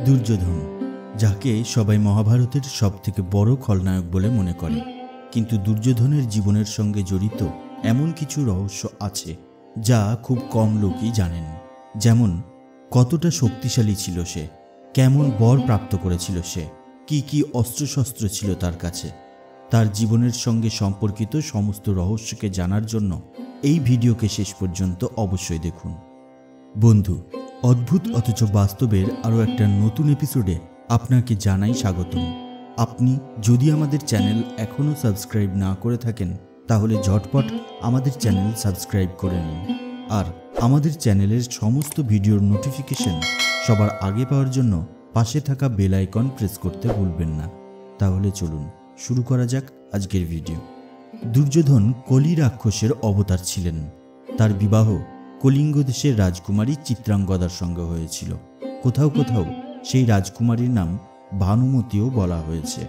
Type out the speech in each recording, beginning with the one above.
দুর্যোধন, যাকে সবাই মহাভারতের সবথেকে বড় খলনায়ক বলে মনে করে, কিন্তু দুর্যোধনের জীবনের সঙ্গে জড়িত এমন কিছু রহস্য আছে যা খুব কম লোকই জানেন। যেমন কতটা শক্তিশালী ছিল সে, কেমন বর প্রাপ্ত করেছিল সে, কি অস্ত্রশস্ত্র ছিল তার কাছে। তার জীবনের সঙ্গে সম্পর্কিত সমস্ত রহস্যকে জানার জন্য এই ভিডিওকে শেষ পর্যন্ত অবশ্যই দেখুন। বন্ধু, অদ্ভুত অথচ বাস্তবের আরও একটা নতুন এপিসোডে আপনাকে জানাই স্বাগতম। আপনি যদি আমাদের চ্যানেল এখনও সাবস্ক্রাইব না করে থাকেন তাহলে ঝটপট আমাদের চ্যানেল সাবস্ক্রাইব করে নিন, আর আমাদের চ্যানেলের সমস্ত ভিডিওর নোটিফিকেশন সবার আগে পাওয়ার জন্য পাশে থাকা বেল আইকন প্রেস করতে ভুলবেন না। তাহলে চলুন শুরু করা যাক আজকের ভিডিও। দুর্যোধন কলি রাক্ষসের অবতার ছিলেন। তার বিবাহ কলিঙ্গ দেশের রাজকুমারী চিত্রাঙ্গদার সঙ্গে হয়েছিল। কোথাও কোথাও সেই রাজকুমারীর নাম ভানুমতীও বলা হয়েছে।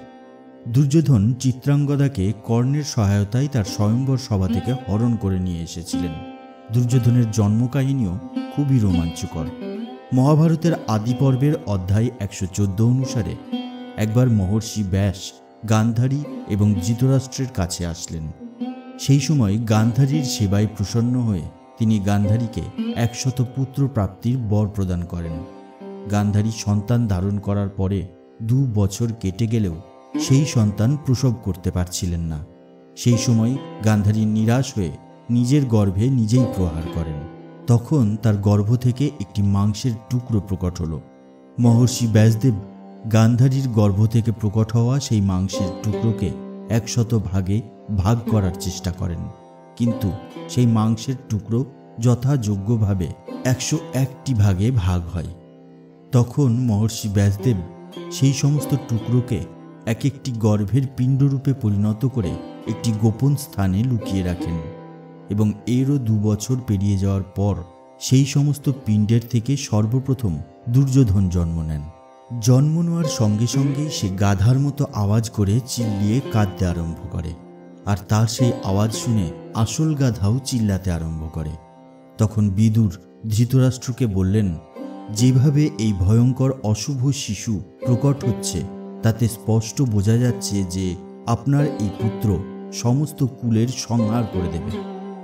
দুর্যোধন চিত্রাঙ্গদাকে কর্ণের সহায়তায় তার স্বয়ম্বর সভা থেকে হরণ করে নিয়ে এসেছিলেন। দুর্যোধনের জন্মকাহিনীও খুবই রোমাঞ্চকর। মহাভারতের আদি পর্বের অধ্যায় 114 অনুসারে একবার মহর্ষি ব্যাস গান্ধারী এবং ধৃতরাষ্ট্রের কাছে আসলেন। সেই সময় গান্ধারীর সেবায় প্রসন্ন হয়ে তিনি গান্ধারীকে 100 পুত্র প্রাপ্তির বর প্রদান করেন। গান্ধারী সন্তান ধারণ করার পরে 2 বছর কেটে গেলেও সেই সন্তান প্রসব করতে পারছিলেন না। সেই সময় গান্ধারী নিরাশ হয়ে নিজের গর্ভে নিজেই প্রহার করেন। তখন তার গর্ভ থেকে একটি মাংসের টুকরো প্রকট হল। মহর্ষি ব্যাসদেব গান্ধারীর গর্ভ থেকে প্রকট হওয়া সেই মাংসের টুকরোকে 100 ভাগে ভাগ করার চেষ্টা করেন, কিন্তু সেই মাংসের টুকরো যথাযোগ্যভাবে 101টি ভাগে ভাগ হয়। তখন মহর্ষি ব্যাসদেব সেই সমস্ত টুকরোকে এক একটি গর্ভের পিণ্ডরূপে পরিণত করে একটি গোপন স্থানে লুকিয়ে রাখেন, এবং এরও 2 বছর পেরিয়ে যাওয়ার পর সেই সমস্ত পিণ্ডের থেকে সর্বপ্রথম দুর্যোধন জন্ম নেন। জন্ম নেওয়ার সঙ্গে সঙ্গেই সে গাধার মতো আওয়াজ করে চিল্লিয়ে কাঁদতে আরম্ভ করে, আর তার সেই আওয়াজ শুনে আসল গাধাও চিল্লাতে আরম্ভ করে। তখন বিদুর ধৃতরাষ্ট্রকে বললেন, যেভাবে এই ভয়ঙ্কর অশুভ শিশু প্রকট হচ্ছে তাতে স্পষ্ট বোঝা যাচ্ছে যে আপনার এই পুত্র সমস্ত কুলের সংহার করে দেবে।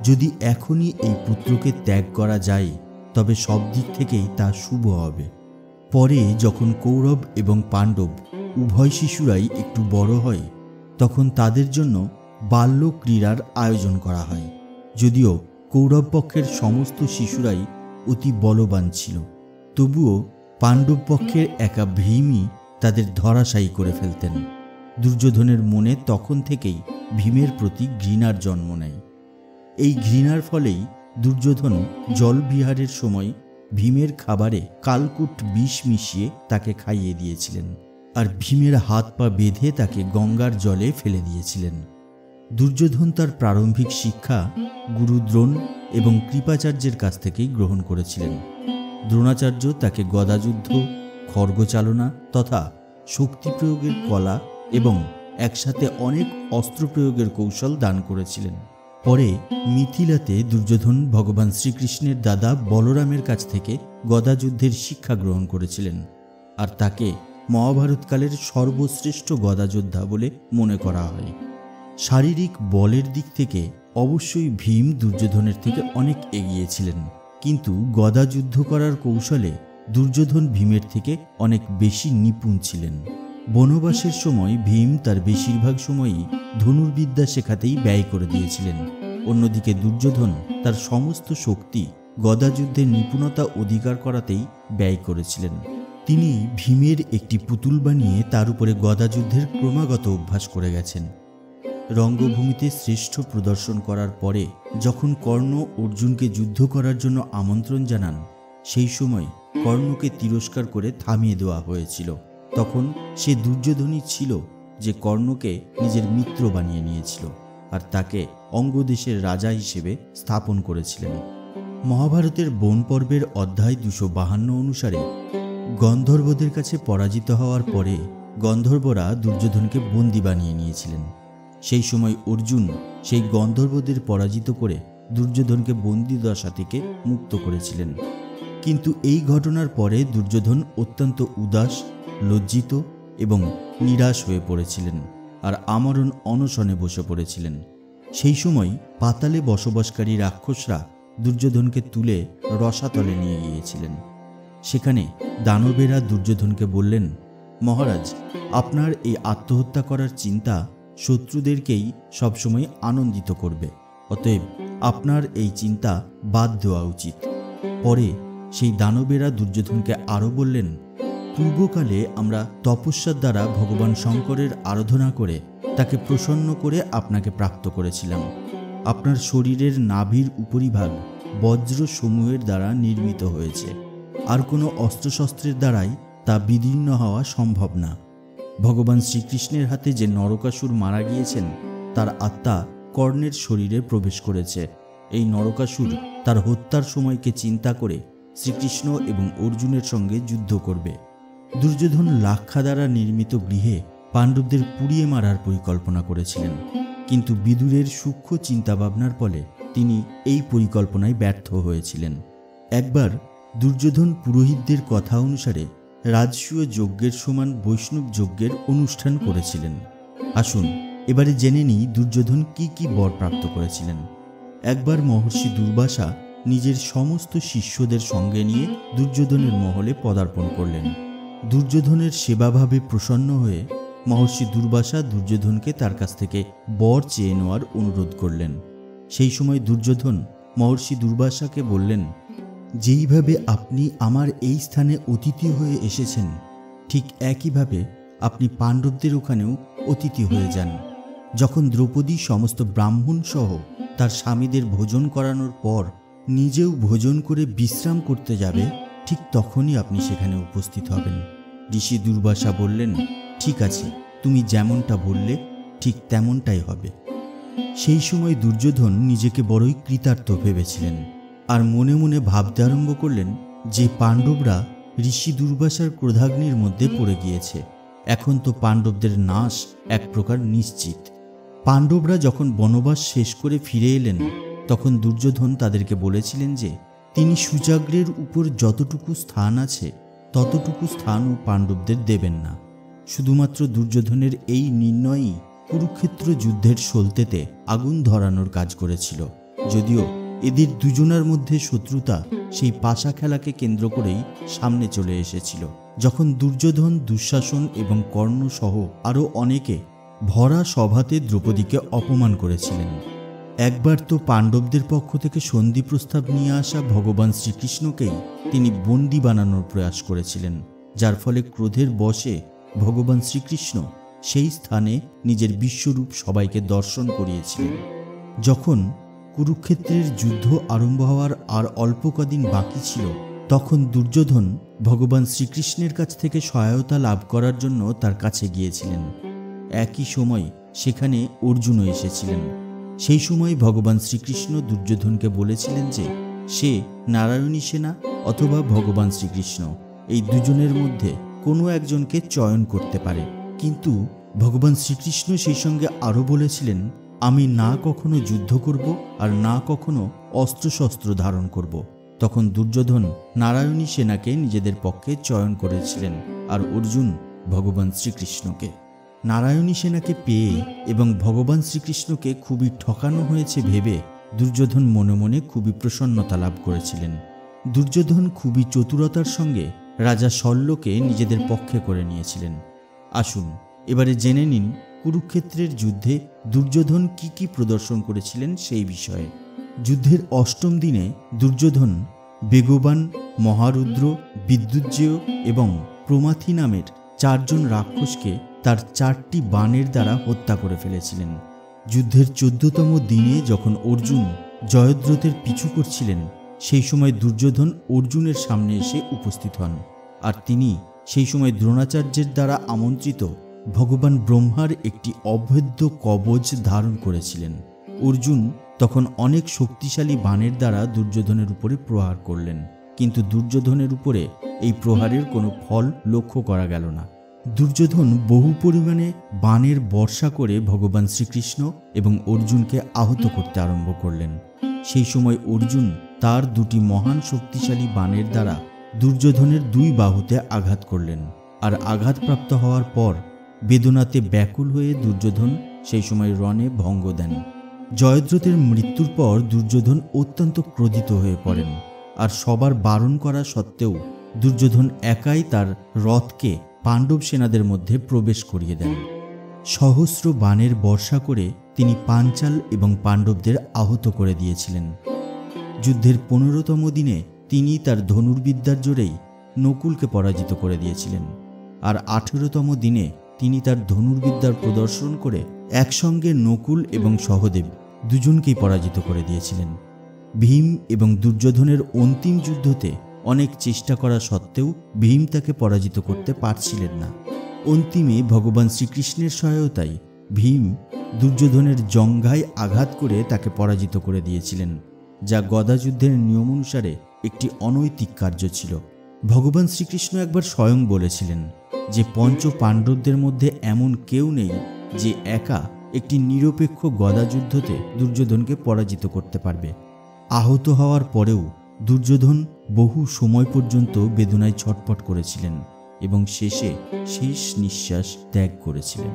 যদি এখনই এই পুত্রকে ত্যাগ করা যায় তবে সব দিক থেকেই তা শুভ হবে। পরে যখন কৌরব এবং পাণ্ডব উভয় শিশুরাই একটু বড় হয় তখন তাদের জন্য বাল্য ক্রীড়ার আয়োজন করা হয়। যদিও কৌরব পক্ষের সমস্ত শিশুরাই অতি বলবান ছিল, তবুও পাণ্ডব পক্ষের একা ভীমই তাদের ধরাশায়ী করে ফেলতেন। দুর্যোধনের মনে তখন থেকেই ভীমের প্রতি ঘৃণার জন্ম নেয়। এই ঘৃণার ফলেই দুর্যোধন জলবিহারের সময় ভীমের খাবারে কালকুট বিষ মিশিয়ে তাকে খাইয়ে দিয়েছিলেন, আর ভীমের হাত পা বেঁধে তাকে গঙ্গার জলে ফেলে দিয়েছিলেন। দুর্যোধন তার প্রারম্ভিক শিক্ষা গুরু দ্রোণ এবং কৃপাচার্যের কাছ থেকেই গ্রহণ করেছিলেন। দ্রোণাচার্য তাকে গদাযুদ্ধ, খড়গচালনা তথা শক্তি প্রয়োগের কলা এবং একসাথে অনেক অস্ত্র প্রয়োগের কৌশল দান করেছিলেন। পরে মিথিলাতে দুর্যোধন ভগবান শ্রীকৃষ্ণের দাদা বলরামের কাছ থেকে গদাযুদ্ধের শিক্ষা গ্রহণ করেছিলেন, আর তাকে মহাভারতকালের সর্বশ্রেষ্ঠ গদাযোদ্ধা বলে মনে করা হয়। শারীরিক বলের দিক থেকে অবশ্যই ভীম দুর্যোধনের থেকে অনেক এগিয়ে ছিলেন, কিন্তু গদাযুদ্ধ করার কৌশলে দুর্যোধন ভীমের থেকে অনেক বেশি নিপুণ ছিলেন। বনবাসের সময় ভীম তার বেশিরভাগ সময়ই ধনুর্বিদ্যা শেখাতেই ব্যয় করে দিয়েছিলেন। অন্যদিকে দুর্যোধন তার সমস্ত শক্তি গদাযুদ্ধের নিপুণতা অধিকার করাতেই ব্যয় করেছিলেন। তিনি ভীমের একটি পুতুল বানিয়ে তার উপরে গদাযুদ্ধের ক্রমাগত অভ্যাস করে গেছেন। রঙ্গভূমিতে শ্রেষ্ঠ প্রদর্শন করার পরে যখন কর্ণ অর্জুনকে যুদ্ধ করার জন্য আমন্ত্রণ জানান, সেই সময় কর্ণকে তিরস্কার করে থামিয়ে দেওয়া হয়েছিল। তখন সে দুর্যোধনই ছিল যে কর্ণকে নিজের মিত্র বানিয়ে নিয়েছিল আর তাকে অঙ্গদেশের রাজা হিসেবে স্থাপন করেছিলেন। মহাভারতের বন পর্বের অধ্যায় 252 অনুসারে গন্ধর্বদের কাছে পরাজিত হওয়ার পরে গন্ধর্বরা দুর্যোধনকে বন্দী বানিয়ে নিয়েছিলেন। সেই সময় অর্জুন সেই গন্ধর্বদের পরাজিত করে দুর্যোধনকে বন্দী দশা থেকে মুক্ত করেছিলেন। কিন্তু এই ঘটনার পরে দুর্যোধন অত্যন্ত উদাস, লজ্জিত এবং নিরাশ হয়ে পড়েছিলেন আর আমরণ অনশনে বসে পড়েছিলেন। সেই সময় পাতালে বসবাসকারী রাক্ষসরা দুর্যোধনকে তুলে রসাতলে নিয়ে গিয়েছিলেন। সেখানে দানবেরা দুর্যোধনকে বললেন, মহারাজ, আপনার এই আত্মহত্যা করার চিন্তা শত্রুদেরকেই সবসময় আনন্দিত করবে, অতএব আপনার এই চিন্তা বাদ দেওয়া উচিত। পরে সেই দানবেরা দুর্যোধনকে আরও বললেন, পূর্বকালে আমরা তপস্যার দ্বারা ভগবান শঙ্করের আরাধনা করে তাকে প্রসন্ন করে আপনাকে প্রাপ্ত করেছিলাম। আপনার শরীরের নাভির উপরিভাগ বজ্র সমূহের দ্বারা নির্মিত হয়েছে, আর কোনো অস্ত্রশস্ত্রের দ্বারাই তা বিদীর্ণ হওয়া সম্ভব না। ভগবান শ্রীকৃষ্ণের হাতে যে নরকাসুর মারা গিয়েছেন তার আত্মা কর্ণের শরীরে প্রবেশ করেছে। এই নরকাসুর তার হত্যার সময়কে চিন্তা করে শ্রীকৃষ্ণ এবং অর্জুনের সঙ্গে যুদ্ধ করবে। দুর্যোধন লাক্ষা দ্বারা নির্মিত গৃহে পাণ্ডবদের পুড়িয়ে মারার পরিকল্পনা করেছিলেন, কিন্তু বিদুরের সূক্ষ্ম চিন্তাভাবনার ফলে তিনি এই পরিকল্পনায় ব্যর্থ হয়েছিলেন। একবার দুর্যোধন পুরোহিতদের কথা অনুসারে রাজসূয় যজ্ঞের সমান বৈষ্ণব যজ্ঞের অনুষ্ঠান করেছিলেন। আসুন এবারে জেনে নিই দুর্যোধন কি কি বর প্রাপ্ত করেছিলেন। একবার মহর্ষি দুর্বাসা নিজের সমস্ত শিষ্যদের সঙ্গে নিয়ে দুর্যোধনের মহলে পদার্পণ করলেন। দুর্যোধনের সেবাভাবে প্রসন্ন হয়ে মহর্ষি দুর্বাসা দুর্যোধনকে তার কাছ থেকে বর চেয়ে নেওয়ার অনুরোধ করলেন। সেই সময় দুর্যোধন মহর্ষি দুর্বাসাকে বললেন, যেইভাবে আপনি আমার এই স্থানে অতিথি হয়ে এসেছেন, ঠিক একইভাবে আপনি পাণ্ডবদের ওখানেও অতিথি হয়ে যান। যখন দ্রৌপদী সমস্ত ব্রাহ্মণ সহ তার স্বামীদের ভোজন করানোর পর নিজেও ভোজন করে বিশ্রাম করতে যাবে, ঠিক তখনই আপনি সেখানে উপস্থিত হবেন। ঋষি দুর্বাসা বললেন, ঠিক আছে, তুমি যেমনটা বললে ঠিক তেমনটাই হবে। সেই সময় দুর্যোধন নিজেকে বড়ই কৃতার্থ ভেবেছিলেন আর মনে মনে ভাবতে আরম্ভ করলেন যে পাণ্ডবরা ঋষি দুর্বাসার ক্রোধাগ্নির মধ্যে পড়ে গিয়েছে। এখন তো পাণ্ডবদের নাশ এক প্রকার নিশ্চিত। পাণ্ডবরা যখন বনবাস শেষ করে ফিরে এলেন, তখন দুর্যোধন তাদেরকে বলেছিলেন যে তিনি সুচাগ্রের উপর যতটুকু স্থান আছে ততটুকু স্থানও পাণ্ডবদের দেবেন না। শুধুমাত্র দুর্যোধনের এই নির্ণয়ই কুরুক্ষেত্র যুদ্ধের সলতেতে আগুন ধরানোর কাজ করেছিল। যদিও এদের দুজনের মধ্যে শত্রুতা সেই পাশা খেলাকে কেন্দ্র করেই সামনে চলে এসেছিল। যখন দুর্যোধন, দুঃশাসন এবং কর্ণ সহ আরও অনেকে ভরা সভাতে দ্রৌপদীকে অপমান করেছিলেন। একবার তো পাণ্ডবদের পক্ষ থেকে সন্ধি প্রস্তাব নিয়ে আসা ভগবান শ্রীকৃষ্ণকেই তিনি বন্দী বানানোর প্রয়াস করেছিলেন, যার ফলে ক্রোধের বশে ভগবান শ্রীকৃষ্ণ সেই স্থানে নিজের বিশ্বরূপ সবাইকে দর্শন করিয়েছিলেন। যখন কুরুক্ষেত্রের যুদ্ধ আরম্ভ হওয়ার আর অল্প কদিন বাকি ছিল, তখন দুর্যোধন ভগবান শ্রীকৃষ্ণের কাছ থেকে সহায়তা লাভ করার জন্য তার কাছে গিয়েছিলেন। একই সময় সেখানে অর্জুনও এসেছিলেন। সেই সময় ভগবান শ্রীকৃষ্ণ দুর্যোধনকে বলেছিলেন যে সে নারায়ণী সেনা অথবা ভগবান শ্রীকৃষ্ণ এই দুজনের মধ্যে কোনো একজনকে চয়ন করতে পারে। কিন্তু ভগবান শ্রীকৃষ্ণ সেই সঙ্গে আরও বলেছিলেন, আমি না কখনো যুদ্ধ করব আর না কখনো অস্ত্রশস্ত্র ধারণ করব। তখন দুর্যোধন নারায়ণী সেনাকে নিজেদের পক্ষে চয়ন করেছিলেন আর অর্জুন ভগবান শ্রীকৃষ্ণকে। নারায়ণী সেনাকে পেয়ে এবং ভগবান শ্রীকৃষ্ণকে খুবই ঠকানো হয়েছে ভেবে দুর্যোধন মনে মনে খুবই প্রসন্নতা লাভ করেছিলেন। দুর্যোধন খুবই চতুরতার সঙ্গে রাজা শল্যকে নিজেদের পক্ষে করে নিয়েছিলেন। আসুন এবারে জেনে নিন কুরুক্ষেত্রের যুদ্ধে দুর্যোধন কি কি প্রদর্শন করেছিলেন সেই বিষয়ে। যুদ্ধের অষ্টম দিনে দুর্যোধন বেগবান, মহারুদ্র, বিদ্যুজ্জেয় এবং প্রমাথি নামের 4 জন রাক্ষসকে তার 4টি বাণের দ্বারা হত্যা করে ফেলেছিলেন। যুদ্ধের 14তম দিনে যখন অর্জুন জয়দ্রথের পিছু করছিলেন, সেই সময় দুর্যোধন অর্জুনের সামনে এসে উপস্থিত হন আর তিনি সেই সময় দ্রোণাচার্যের দ্বারা আমন্ত্রিত ভগবান ব্রহ্মার একটি অভেদ্য কবচ ধারণ করেছিলেন। অর্জুন তখন অনেক শক্তিশালী বাণের দ্বারা দুর্যোধনের উপরে প্রহার করলেন, কিন্তু দুর্যোধনের উপরে এই প্রহারের কোনো ফল লক্ষ্য করা গেল না। দুর্যোধন বহু পরিমাণে বাণের বর্ষা করে ভগবান শ্রীকৃষ্ণ এবং অর্জুনকে আহত করতে আরম্ভ করলেন। সেই সময় অর্জুন তার দুটি মহান শক্তিশালী বাণের দ্বারা দুর্যোধনের দুই বাহুতে আঘাত করলেন। আর আঘাতপ্রাপ্ত হওয়ার পর বেদনাতে ব্যাকুল হয়ে দুর্যোধন সেই সময় রণে ভঙ্গ দেন। জয়দ্রথের মৃত্যুর পর দুর্যোধন অত্যন্ত ক্রোধিত হয়ে পড়েন। আর সবার বারণ করা সত্ত্বেও দুর্যোধন একাই তার রথকে পাণ্ডব সেনাদের মধ্যে প্রবেশ করিয়ে দেন। সহস্র বাণের বর্ষা করে তিনি পাঞ্চাল এবং পাণ্ডবদের আহত করে দিয়েছিলেন। যুদ্ধের 15তম দিনে তিনি তার ধনুর্বিদ্যার জোরেই নকুলকে পরাজিত করে দিয়েছিলেন। আর 18তম দিনে তিনি তার ধনুর্বিদ্যার প্রদর্শন করে একসঙ্গে নকুল এবং সহদেব দুজনকেই পরাজিত করে দিয়েছিলেন। ভীম এবং দুর্যোধনের অন্তিম যুদ্ধতে অনেক চেষ্টা করা সত্ত্বেও ভীম তাকে পরাজিত করতে পারছিলেন না। অন্তিমে ভগবান শ্রীকৃষ্ণের সহায়তায় ভীম দুর্যোধনের জঙ্ঘায় আঘাত করে তাকে পরাজিত করে দিয়েছিলেন, যা গদাযুদ্ধের নিয়ম অনুসারে একটি অনৈতিক কার্য ছিল। ভগবান শ্রীকৃষ্ণ একবার স্বয়ং বলেছিলেন যে পঞ্চ পাণ্ডবদের মধ্যে এমন কেউ নেই যে একা একটি নিরপেক্ষ গদাযুদ্ধতে দুর্যোধনকে পরাজিত করতে পারবে। আহত হওয়ার পরেও দুর্যোধন বহু সময় পর্যন্ত বেদনায় ছটফট করেছিলেন এবং শেষে শেষ নিঃশ্বাস ত্যাগ করেছিলেন।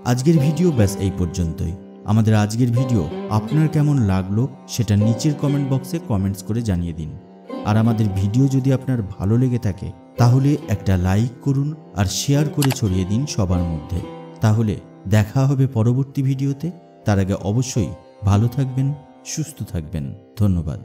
আজকের ভিডিও ব্যাস এই পর্যন্তই। আমাদের আজকের ভিডিও আপনার কেমন লাগলো সেটা নিচের কমেন্ট বক্সে কমেন্টস করে জানিয়ে দিন। আর আমাদের ভিডিও যদি আপনার ভালো লেগে থাকে তাহলে একটা লাইক করুন আর শেয়ার করে ছড়িয়ে দিন সবার মধ্যে। তাহলে দেখা হবে পরবর্তী ভিডিওতে। তার আগে অবশ্যই ভালো থাকবেন, সুস্থ থাকবেন। ধন্যবাদ।